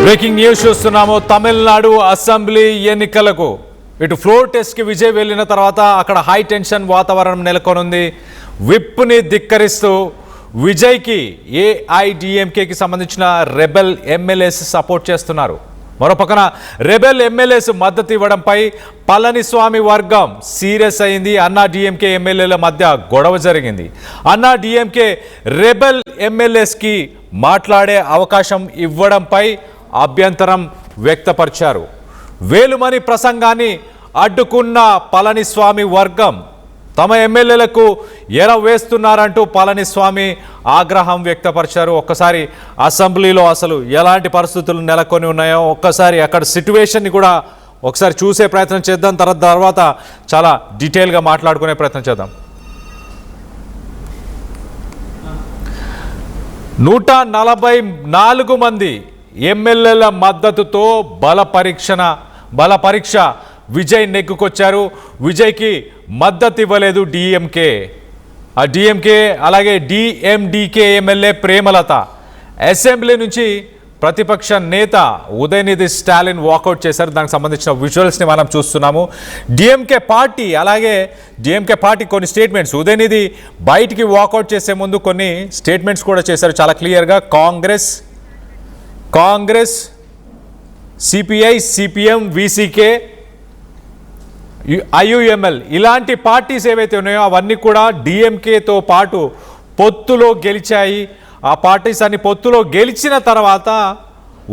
Breaking news చూస్తున్నాము. Tamil Nadu assembly ఎన్నికలకు ఇటు ఫ్లోర్ టెస్ట్కి విజయ్ వెళ్ళిన తర్వాత అక్కడ హై టెన్షన్ వాతావరణం నెలకొనుంది. విప్ని ధిక్కరిస్తూ విజయ్కి ఏఐడిఎంకేకి సంబంధించిన రెబెల్ ఎమ్మెల్యేస్ సపోర్ట్ చేస్తున్నారు. మరోపక్కన రెబెల్ ఎమ్మెల్యేస్ మద్దతు ఇవ్వడంపై పళనిస్వామి వర్గం సీరియస్ అయింది. అన్నా డిఎంకే ఎమ్మెల్యేల మధ్య గొడవ జరిగింది. అన్నా డిఎంకే రెబెల్ ఎమ్మెల్యేస్కి మాట్లాడే అవకాశం ఇవ్వడంపై అభ్యంతరం వ్యక్తపరిచారు. వేలుమణి ప్రసంగాన్ని అడ్డుకున్న పళనిస్వామి వర్గం తమ ఎమ్మెల్యేలకు ఎరవేస్తున్నారంటూ పళనిస్వామి ఆగ్రహం వ్యక్తపరిచారు. ఒక్కసారి అసెంబ్లీలో అసలు ఎలాంటి పరిస్థితులు నెలకొని ఉన్నాయో ఒక్కసారి అక్కడ సిట్యువేషన్ని కూడా ఒకసారి చూసే ప్రయత్నం చేద్దాం. తర్వాత చాలా డీటెయిల్గా మాట్లాడుకునే ప్రయత్నం చేద్దాం. 144 మంది ఎమ్మెల్యేల మద్దతుతో బల పరీక్ష విజయ్ నెగ్గుకొచ్చారు. విజయ్కి మద్దతు ఇవ్వలేదు డిఎంకే. ఆ డిఎంకే అలాగే డిఎండికే ఎమ్మెల్యే ప్రేమలత. అసెంబ్లీ నుంచి ప్రతిపక్ష నేత ఉదయనిధి స్టాలిన్ వాకౌట్ చేశారు. దానికి సంబంధించిన విజువల్స్ని మనం చూస్తున్నాము. డిఎంకే పార్టీ కొన్ని స్టేట్మెంట్స్, ఉదయనిధి బయటికి వాకౌట్ చేసే ముందు కొన్ని స్టేట్మెంట్స్ కూడా చేశారు చాలా క్లియర్గా. Congress CPI CPM VCK IUML ఇలాంటి పార్టీస్ ఏవైతే ఉన్నాయో అవన్నీ కూడా డిఎంకేతో పాటు పొత్తులో గెలిచాయి. ఆ పార్టీస్ అన్ని పొత్తులో గెలిచిన తర్వాత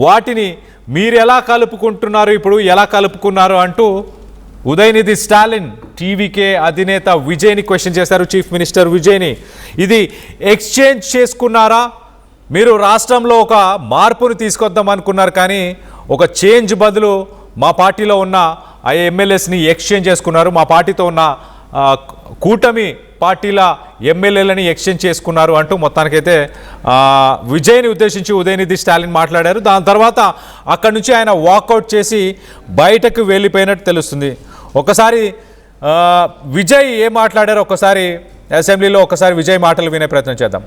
వాటిని మీరు ఎలా కలుపుకుంటున్నారు, ఇప్పుడు ఎలా కలుపుకున్నారు అంటూ ఉదయనిధి స్టాలిన్ టీవీకే అధినేత విజయ్ని క్వశ్చన్ చేశారు. చీఫ్ మినిస్టర్ విజయ్ని, ఇది ఎక్స్చేంజ్ చేసుకున్నారా? మీరు రాష్ట్రంలో ఒక మార్పును తీసుకొద్దాం అనుకున్నారు, కానీ ఒక చేంజ్ బదులు మా పార్టీలో ఉన్న ఆ ఎమ్మెల్యేస్ని ఎక్స్చేంజ్ చేసుకున్నారు. మా పార్టీతో ఉన్న కూటమి పార్టీల ఎమ్మెల్యేలని ఎక్స్చేంజ్ చేసుకున్నారు అంటూ మొత్తానికైతే విజయ్ని ఉద్దేశించి ఉదయనిధి స్టాలిన్ మాట్లాడారు. దాని తర్వాత అక్కడి నుంచి ఆయన వాకౌట్ చేసి బయటకు వెళ్ళిపోయినట్టు తెలుస్తుంది. ఒకసారి విజయ్ ఏం మాట్లాడారో ఒకసారి అసెంబ్లీలో ఒకసారి విజయ్ మాటలు వినే ప్రయత్నం చేద్దాం.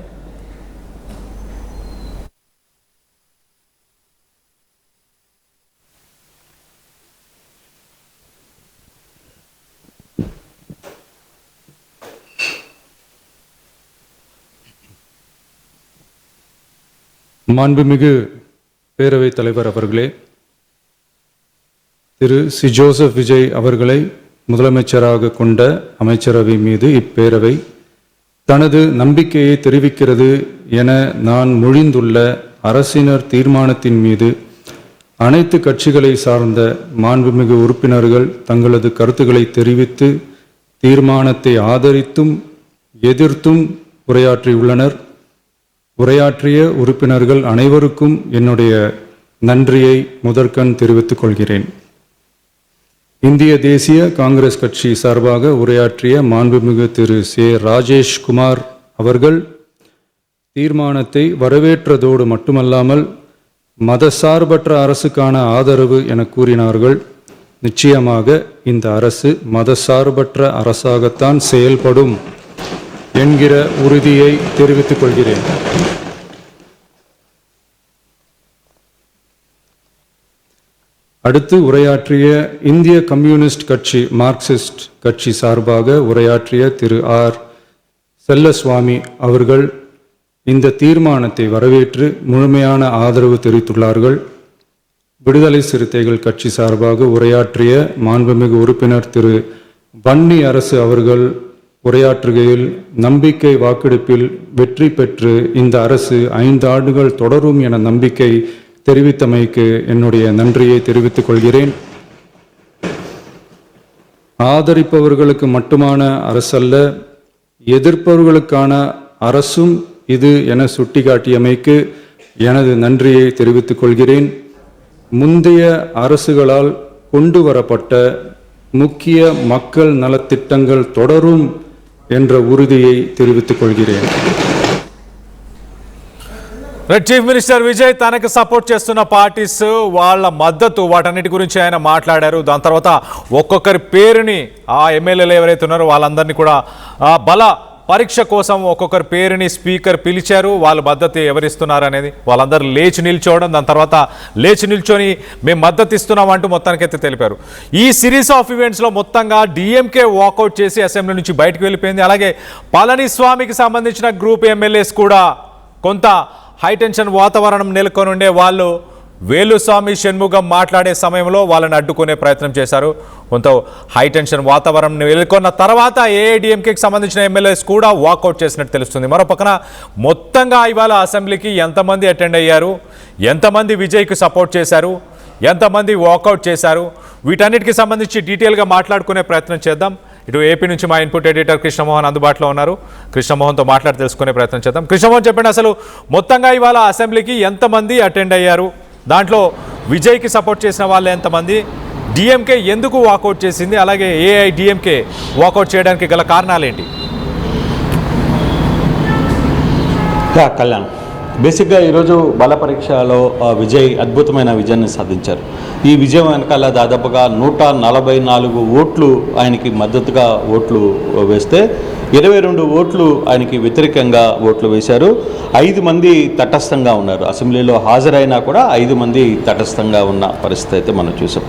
மாண்புமிகு பேரவைத் தலைவர் அவர்களே, திரு சி ஜோசப் விஜய் அவர்களை முதலமைச்சராக கொண்ட அமைச்சரவை மீது இப்பேரவை தனது நம்பிக்கையை தெரிவிக்கிறது என நான் மொழிந்துள்ள அரசினர் தீர்மானத்தின் மீது அனைத்து கட்சிகளை சார்ந்த மாண்புமிகு உறுப்பினர்கள் தங்களது கருத்துக்களை தெரிவித்து தீர்மானத்தை ஆதரித்தும் எதிர்த்தும் உரையாற்றியுள்ளனர். உரையாற்றிய உறுப்பினர்கள் அனைவருக்கும் என்னுடைய நன்றியை முதற்கண் தெரிவித்துக் கொள்கிறேன். இந்திய தேசிய காங்கிரஸ் கட்சி சார்பாக உரையாற்றிய மாண்புமிகு திரு சே ராஜேஷ்குமார் அவர்கள் தீர்மானத்தை வரவேற்றதோடு மட்டுமல்லாமல் மதசார்பற்ற அரசுக்கான ஆதரவு என கூறினார்கள். நிச்சயமாக இந்த அரசு மதசார்பற்ற அரசாகத்தான் செயல்படும் என்கிற உறுதியை தெரிவித்துக் கொள்கிறேன். அடுத்து உரையாற்றிய இந்திய கம்யூனிஸ்ட் கட்சி மார்க்சிஸ்ட் கட்சி சார்பாக உரையாற்றிய திரு ஆர் செல்லசுவாமி அவர்கள் இந்த தீர்மானத்தை வரவேற்று முழுமையான ஆதரவு தெரிவித்துள்ளார்கள். விடுதலை சிறுத்தைகள் கட்சி சார்பாக உரையாற்றிய மாண்புமிகு உறுப்பினர் திரு வன்னி அரசு அவர்கள் உரையாற்றுகையில் நம்பிக்கை வாக்கெடுப்பில் வெற்றி பெற்று இந்த அரசு 5 ஆண்டுகள் தொடரும் என நம்பிக்கை தெரிவித்தமைக்கு என்னுடைய நன்றியை தெரிவித்துக் கொள்கிறேன். ஆதரிப்பவர்களுக்கு மட்டுமான அரசல்ல, எதிர்ப்பவர்களுக்கான அரசும் இது என சுட்டிக்காட்டியமைக்கு எனது நன்றியை தெரிவித்துக் கொள்கிறேன். முந்தைய அரசுகளால் கொண்டு வரப்பட்ட முக்கிய மக்கள் நலத்திட்டங்கள் தொடரும் என்ற உறுதியை தெரிவித்துக் கொள்கிறேன். చీఫ్ మినిస్టర్ విజయ్ తనకు సపోర్ట్ చేస్తున్న పార్టీస్ వాళ్ళ మద్దతు వాటన్నిటి గురించి ఆయన మాట్లాడారు. దాని తర్వాత ఒక్కొక్కరి పేరుని ఆ ఎమ్మెల్యేలు ఎవరైతే ఉన్నారో వాళ్ళందరినీ కూడా బల పరీక్ష కోసం ఒక్కొక్కరి పేరుని స్పీకర్ పిలిచారు. వాళ్ళ మద్దతు ఎవరిస్తున్నారు అనేది వాళ్ళందరూ లేచి నిల్చోవడం, దాని తర్వాత లేచి నిల్చొని మేము మద్దతు ఇస్తున్నాం అంటూ మొత్తానికైతే తెలిపారు. ఈ సిరీస్ ఆఫ్ ఈవెంట్స్లో మొత్తంగా డిఎంకే వాకౌట్ చేసి అసెంబ్లీ నుంచి బయటకు వెళ్ళిపోయింది. అలాగే పళనిస్వామికి సంబంధించిన గ్రూప్ ఎమ్మెల్యేస్ కూడా కొంత హైటెన్షన్ వాతావరణం నెలకొని ఉండే వాళ్ళు వేలుస్వామి షణ్ముగం మాట్లాడే సమయంలో వాళ్ళని అడ్డుకునే ప్రయత్నం చేశారు. కొంత హైటెన్షన్ వాతావరణం నెలకొన్న తర్వాత ఏఐడిఎంకేకి సంబంధించిన ఎమ్మెల్యేస్ కూడా వాకౌట్ చేసినట్టు తెలుస్తుంది. మరో పక్కన మొత్తంగా ఇవాళ అసెంబ్లీకి ఎంతమంది అటెండ్ అయ్యారు, ఎంతమంది విజయ్కి సపోర్ట్ చేశారు, ఎంతమంది వాకౌట్ చేశారు, వీటన్నిటికి సంబంధించి డీటెయిల్గా మాట్లాడుకునే ప్రయత్నం చేద్దాం. ఇటు ఏపీ నుంచి మా ఇన్పుట్ ఎడిటర్ కృష్ణమోహన్ అందుబాటులో ఉన్నారు. కృష్ణమోహన్తో మాట్లాడి తెలుసుకునే ప్రయత్నం చేద్దాం. కృష్ణమోహన్, చెప్పండి, అసలు మొత్తంగా ఇవాళ అసెంబ్లీకి ఎంతమంది అటెండ్ అయ్యారు, దాంట్లో విజయ్కి సపోర్ట్ చేసిన వాళ్ళు ఎంతమంది, డిఎంకే ఎందుకు వాకౌట్ చేసింది, అలాగే ఏఐడిఎంకే వాకౌట్ చేయడానికి గల కారణాలు ఏంటి? కళ్యాణ్, బేసిక్గా ఈరోజు బల పరీక్షలో విజయ్ అద్భుతమైన విజయాన్ని సాధించారు. ఈ విజయం వెనకాల దాదాపుగా 144 ఓట్లు ఆయనకి మద్దతుగా ఓట్లు వేస్తే 22 ఓట్లు ఆయనకి వ్యతిరేకంగా ఓట్లు వేశారు. 5 మంది తటస్థంగా ఉన్నారు. అసెంబ్లీలో హాజరైనా కూడా 5 మంది తటస్థంగా ఉన్న పరిస్థితి అయితే మనం చూసాం.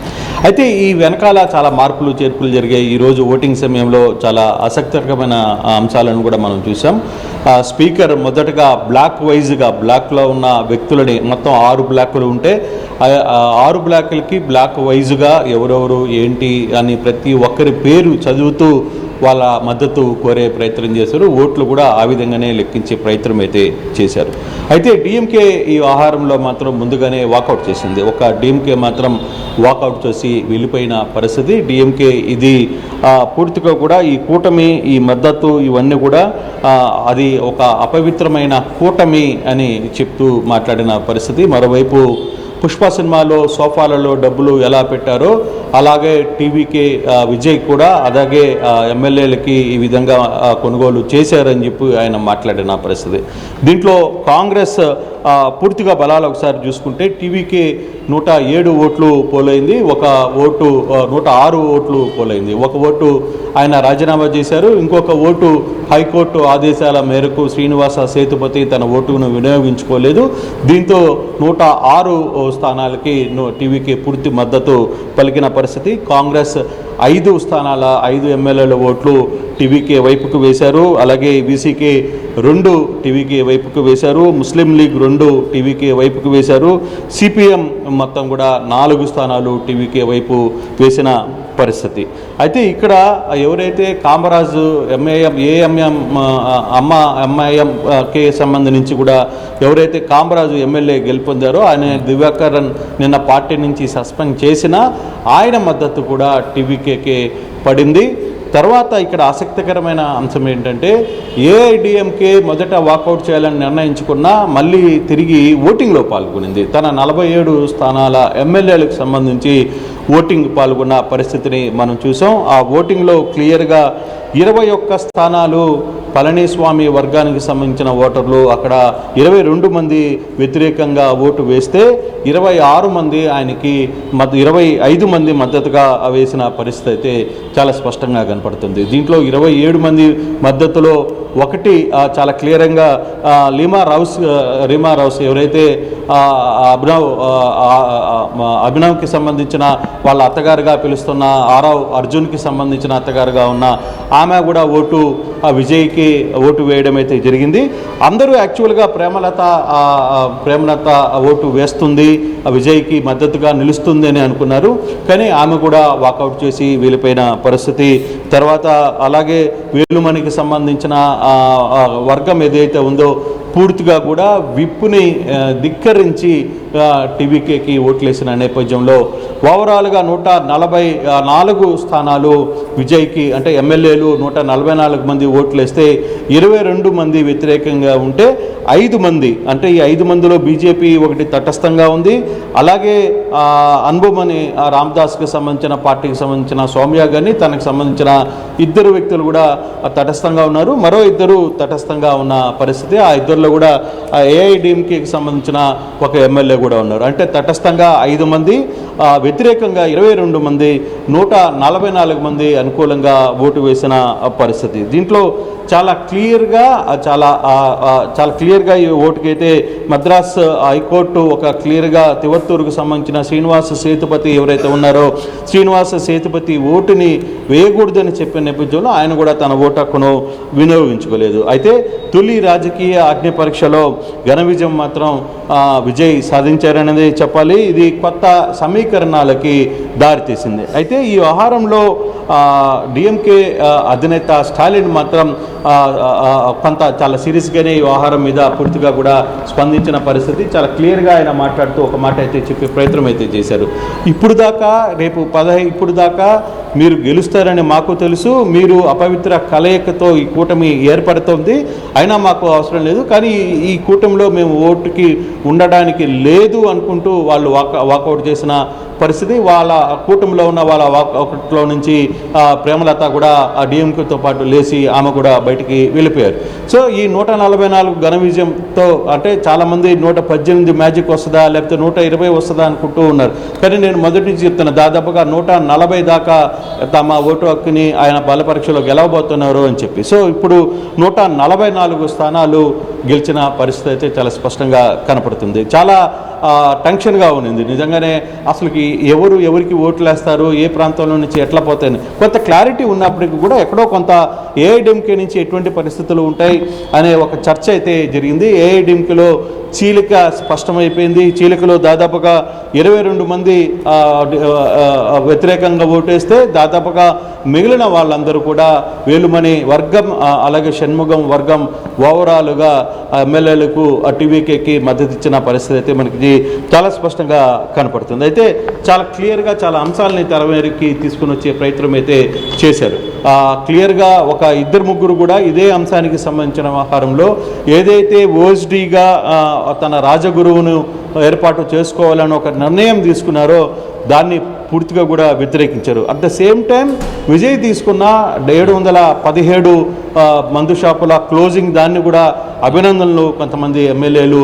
అయితే ఈ వెనకాల చాలా మార్పులు చేర్పులు జరిగాయి. ఈరోజు ఓటింగ్ సమయంలో చాలా ఆసక్తికరమైన అంశాలను కూడా మనం చూసాం. స్పీకర్ మొదటగా బ్లాక్లో ఉన్న వ్యక్తులని మొత్తం 6 బ్లాకులు ఉంటే 6 బ్లాకులకి బ్లాక్ వైజ్గా ఎవరెవరు ఏంటి అని ప్రతి ఒక్కరి పేరు చదువుతూ వాళ్ళ మద్దతు కోరే ప్రయత్నం చేశారు. ఓట్లు కూడా ఆ విధంగానే లెక్కించే ప్రయత్నం అయితే చేశారు. అయితే డిఎంకే ఈ వ్యవహారంలో మాత్రం ముందుగానే వాకౌట్ చేసింది. ఒక డిఎంకే మాత్రం వాకౌట్ చేసి వెళ్ళిపోయిన పరిస్థితి. డిఎంకే ఇది పూర్తిగా కూడా ఈ కూటమి, ఈ మద్దతు ఇవన్నీ కూడా అది ఒక అపవిత్రమైన కూటమి అని చెప్తూ మాట్లాడిన పరిస్థితి. మరోవైపు పుష్ప సినిమాలో సోఫాలలో డబ్బులు ఎలా పెట్టారో అలాగే టీవీకే విజయ్ కూడా అలాగే ఎమ్మెల్యేలకి ఈ విధంగా కొనుగోలు చేశారని చెప్పి ఆయన మాట్లాడిన పరిస్థితి. దీంట్లో కాంగ్రెస్ పూర్తిగా బలాలు ఒకసారి చూసుకుంటే టీవీకే 107 ఓట్లు పోలైంది, ఒక ఓటు 106 ఓట్లు పోలైంది. ఒక ఓటు ఆయన రాజీనామా చేశారు, ఇంకొక ఓటు హైకోర్టు ఆదేశాల మేరకు శ్రీనివాస సేతుపతి తన ఓటును వినియోగించుకోలేదు. దీంతో 106 స్థానాలకి టీవీకే పూర్తి మద్దతు పలికిన పరిస్థితి. కాంగ్రెస్ 5 స్థానాల 5 ఎమ్మెల్యేల ఓట్లు టీవీకే వైపుకు వేశారు. అలాగే బీసీకే 2 టీవీకే వైపుకు వేశారు. ముస్లిం లీగ్ 2 టీవీకే వైపుకు వేశారు. సిపిఎం మొత్తం కూడా 4 స్థానాలు టీవీకే వైపు వేసిన పరిస్థితి. అయితే ఇక్కడ ఎవరైతే కామరాజు ఎంఐఎంకే సంబంధించి కూడా ఎవరైతే కామరాజు ఎమ్మెల్యే గెలుపొందారో ఆయన దివాకరన్ నిన్న పార్టీ నుంచి సస్పెండ్ చేసినా ఆయన మద్దతు కూడా టీవీకేకే పడింది. తర్వాత ఇక్కడ ఆసక్తికరమైన అంశం ఏంటంటే ఏఐడిఎంకే మొదట వాకౌట్ చేయాలని నిర్ణయించుకున్నా మళ్ళీ తిరిగి ఓటింగ్లో పాల్గొనింది. తన 47 స్థానాల ఎమ్మెల్యేలకు సంబంధించి ఓటింగ్ పాల్గొన్న పరిస్థితిని మనం చూసాం. ఆ ఓటింగ్లో క్లియర్గా 21 స్థానాలు పళనిస్వామి వర్గానికి సంబంధించిన ఓటర్లు, అక్కడ 22 మంది వ్యతిరేకంగా ఓటు వేస్తే 26 మంది ఆయనకి 25 మంది మద్దతుగా వేసిన పరిస్థితి అయితే చాలా స్పష్టంగా కనపడుతుంది. దీంట్లో 27 మంది మద్దతులో ఒకటి చాలా క్లియర్గా రీమా రౌస్ ఎవరైతే అభినవ్కి సంబంధించిన వాళ్ళ అత్తగారుగా పిలుస్తున్న ఆరవ్ అర్జున్కి సంబంధించిన అత్తగారుగా ఉన్న ఆమె కూడా విజయ్కి ఓటు వేయడం అయితే జరిగింది. అందరూ యాక్చువల్గా ప్రేమలత ఓటు వేస్తుంది, విజయ్కి మద్దతుగా నిలుస్తుంది అని అనుకున్నారు. కానీ ఆమె కూడా వాకౌట్ చేసి వెళ్ళిపోయిన పరిస్థితి. తర్వాత అలాగే వేలుమణికి సంబంధించిన వర్గం ఏదైతే ఉందో పూర్తిగా కూడా విప్పుని ధిక్కరించి టీవీకేకి ఓట్లేసిన నేపథ్యంలో ఓవరాల్గా 144 స్థానాలు విజయ్కి, అంటే ఎమ్మెల్యేలు 144 మంది ఓట్లేస్తే 22 మంది వ్యతిరేకంగా ఉంటే 5 మంది, అంటే ఈ 5 మందిలో బీజేపీ ఒకటి తటస్థంగా ఉంది. అలాగే అన్బుమని రామదాస్కి సంబంధించిన పార్టీకి సంబంధించిన సౌమ్య గాని తనకు సంబంధించిన 2 వ్యక్తులు కూడా తటస్థంగా ఉన్నారు. మరో 2 తటస్థంగా ఉన్న పరిస్థితి. ఆ 2లో కూడా ఏఐడిఎంకేకి సంబంధించిన ఒక ఎమ్మెల్యే కూడా ఉన్నారు. అంటే తటస్థంగా 5 మంది, వ్యతిరేకంగా వ్యతిరేకంగా 22 మంది, 144 మంది అనుకూలంగా ఓటు వేసిన పరిస్థితి. దీంట్లో చాలా క్లియర్గా ఈ ఓటుకైతే మద్రాస్ హైకోర్టు ఒక క్లియర్గా తివత్తూరుకు సంబంధించిన శ్రీనివాస సేతుపతి ఎవరైతే ఉన్నారో శ్రీనివాస సేతుపతి ఓటుని వేయకూడదని చెప్పిన నేపథ్యంలో ఆయన కూడా తన ఓటు హక్కును వినియోగించుకోలేదు. అయితే తొలి రాజకీయ అగ్ని పరీక్షలో ఘన విజయం మాత్రం విజయ్ సాధించారనేది చెప్పాలి. ఇది కొత్త సమీకరణాలకి దారితీసింది. అయితే ఈ వ్యవహారంలో డిఎంకే అధినేత స్టాలిన్ మాత్రం కొంత చాలా సీరియస్గానే ఈ వ్యవహారం మీద పూర్తిగా కూడా స్పందించిన పరిస్థితి. చాలా క్లియర్గా ఆయన మాట్లాడుతూ ఒక మాట అయితే చెప్పే ప్రయత్నం అయితే చేశారు. ఇప్పుడు దాకా మీరు గెలుస్తారని మాకు తెలుసు, మీరు అపవిత్ర కలయికతో ఈ కూటమి ఏర్పడుతోంది, అయినా మాకు అవసరం లేదు, కానీ ఈ కూటమిలో మేము ఓటుకి ఉండడానికి లేదు అనుకుంటూ వాళ్ళు వాకౌట్ చేసిన పరిస్థితి. వాళ్ళ కూటమిలో ఉన్న వాళ్ళ వాకౌట్లో నుంచి ప్రేమలత కూడా డిఎంకేతో పాటు లేచి ఆమె కూడా బయటికి వెళ్ళిపోయారు. సో ఈ 144 ఘన విజయంతో అంటే చాలామంది 118 మ్యాజిక్ వస్తుందా లేకపోతే 120 వస్తుందా అనుకుంటూ ఉన్నారు. కానీ నేను మొదటి నుంచి చెప్తున్నా, దాదాపుగా 140 దాకా తమ ఓటు హక్కుని ఆయన బలపరీక్షలో గెలవబోతున్నారు అని చెప్పి. సో ఇప్పుడు 144 స్థానాలు గెలిచిన పరిస్థితి అయితే చాలా స్పష్టంగా కనపడుతుంది. చాలా టెన్షన్గా ఉంది నిజంగానే. అసలుకి ఎవరికి ఓట్లు వేస్తారు, ఏ ప్రాంతంలో నుంచి ఎట్లా పోతాయని కొంత క్లారిటీ ఉన్నప్పటికీ కూడా ఎక్కడో కొంత ఏఐడిఎంకే నుంచి ఎటువంటి పరిస్థితులు ఉంటాయి అనే ఒక చర్చ అయితే జరిగింది. ఏఐడిఎంకేలో చీలిక స్పష్టమైపోయింది. చీలికలో దాదాపుగా 22 మంది వ్యతిరేకంగా ఓటేస్తే దాదాపుగా మిగిలిన వాళ్ళందరూ కూడా వేలుమణి వర్గం అలాగే షణ్ముగం వర్గం ఓవరాల్గా ఎమ్మెల్యేలకు టీవీకేకి మద్దతు ఇచ్చిన పరిస్థితి అయితే మనకి చాలా స్పష్టంగా కనపడుతుంది. అయితే చాలా క్లియర్గా చాలా అంశాలని తెరమేరికి తీసుకుని వచ్చే ప్రయత్నం అయితే చేశారు. క్లియర్గా ఒక 2-3 కూడా ఇదే అంశానికి సంబంధించిన వ్యవహారంలో ఏదైతే ఓఎస్డీగా తన రాజగురువును ఏర్పాటు చేసుకోవాలని ఒక నిర్ణయం తీసుకున్నారో దాన్ని పూర్తిగా కూడా వ్యతిరేకించారు. At the same time Vijay తీసుకున్న 717 మందు షాపుల క్లోజింగ్ దాన్ని కూడా అభినందనలు కొంతమంది ఎమ్మెల్యేలు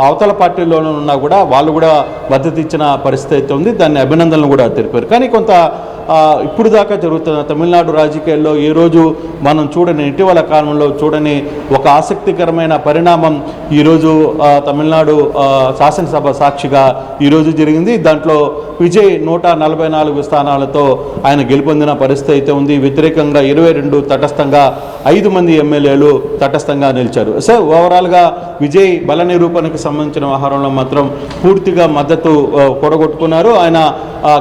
అవతల పార్టీలోనే ఉన్నా కూడా వాళ్ళు కూడా మద్దతు ఇచ్చిన పరిస్థితి అయితే ఉంది. దాన్ని అభినందనలు కూడా తెలిపారు. కానీ కొంత ఇప్పుడు దాకా జరుగుతున్న తమిళనాడు రాజకీయాల్లో ఏ రోజు మనం చూడని ఇటీవల కాలంలో చూడని ఒక ఆసక్తికరమైన పరిణామం ఈరోజు తమిళనాడు శాసనసభ సాక్షిగా ఈరోజు జరిగింది. దాంట్లో విజయ్ 144 స్థానాలతో ఆయన గెలుపొందిన పరిస్థితి అయితే ఉంది. వ్యతిరేకంగా 22, తటస్థంగా 5 మంది ఎమ్మెల్యేలు తటస్థంగా నిలిచారు. సో ఓవరాల్గా విజయ్ బల నిరూపణకు సంబంధించిన వ్యవహారంలో మాత్రం పూర్తిగా మద్దతు కూడగొట్టుకున్నారు. ఆయన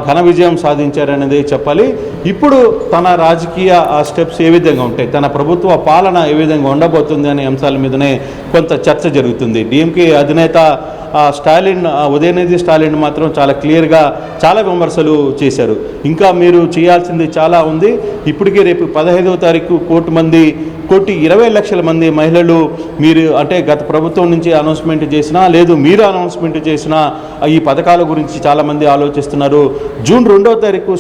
ఘన విజయం సాధించారనేది చెప్పాలి. ఇప్పుడు తన రాజకీయ స్టెప్స్ ఏ విధంగా ఉంటాయి, తన ప్రభుత్వ పాలన ఏ విధంగా ఉండబోతుంది అనే అంశాల మీదనే కొంత చర్చ జరుగుతుంది. డిఎంకే అధినేత స్టాలిన్ ఉదయనిధి స్టాలిన్ మాత్రం చాలా క్లియర్గా చాలా విమర్శలు చేశారు. ఇంకా మీరు చేయాల్సింది చాలా ఉంది. ఇప్పటికే రేపు 15వ తారీఖు 1,20,00,000 మంది మహిళలు మీరు అంటే గత ప్రభుత్వం నుంచి అనౌన్స్మెంట్ చేసినా లేదు మీరు అనౌన్స్మెంట్ చేసినా ఈ పథకాల గురించి చాలామంది ఆలోచిస్తున్నారు. జూన్ 2వ తారీఖు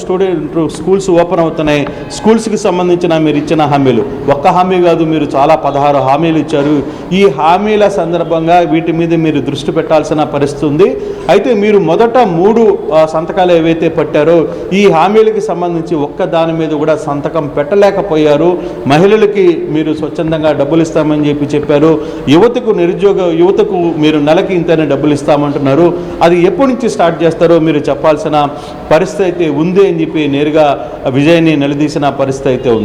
స్కూల్స్ ఓపెన్ అవుతున్నాయి. స్కూల్స్కి సంబంధించిన మీరు ఇచ్చిన హామీలు ఒక్క హామీ కాదు, మీరు చాలా 16 హామీలు ఇచ్చారు. ఈ హామీల సందర్భంగా వీటి మీద మీరు దృష్టి పెట్టాల్సిన పరిస్థితి ఉంది. అయితే మీరు మొదట 3 సంతకాలు ఏవైతే పట్టారో ఈ హామీలకి సంబంధించి ఒక్క దాని మీద కూడా సంతకం పెట్టలేకపోయారు. మహిళలకి మీరు స్వచ్ఛందంగా డబ్బులు ఇస్తామని చెప్పారు. యువతకు మీరు నెలకి ఇంతనే డబ్బులు ఇస్తామంటున్నారు. అది ఎప్పటి నుంచి స్టార్ట్ చేస్తారో మీరు చెప్పాల్సిన పరిస్థితి అయితే ఉంది అని చెప్పి నేరుగా విజయ్ని నిలదీసిన పరిస్థితి అయితే ఉంది.